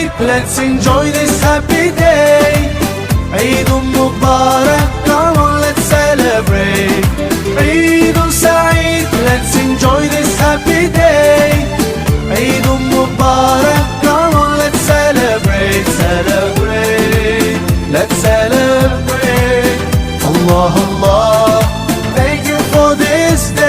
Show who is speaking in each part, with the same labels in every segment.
Speaker 1: Eid, let's enjoy this happy day. Eid mubarak, come on, let's celebrate. Eid Saeed, let's enjoy this happy day. Eid mubarak, come on, let's celebrate, celebrate, let's celebrate. Allah, Allah, thank you for this day.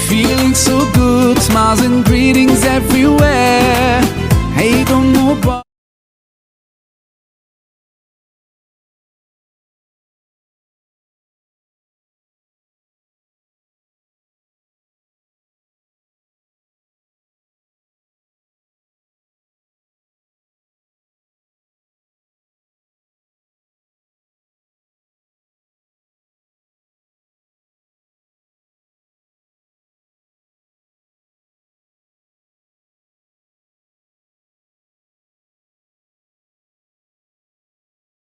Speaker 2: Feeling so good, smiles and greetings everywhere.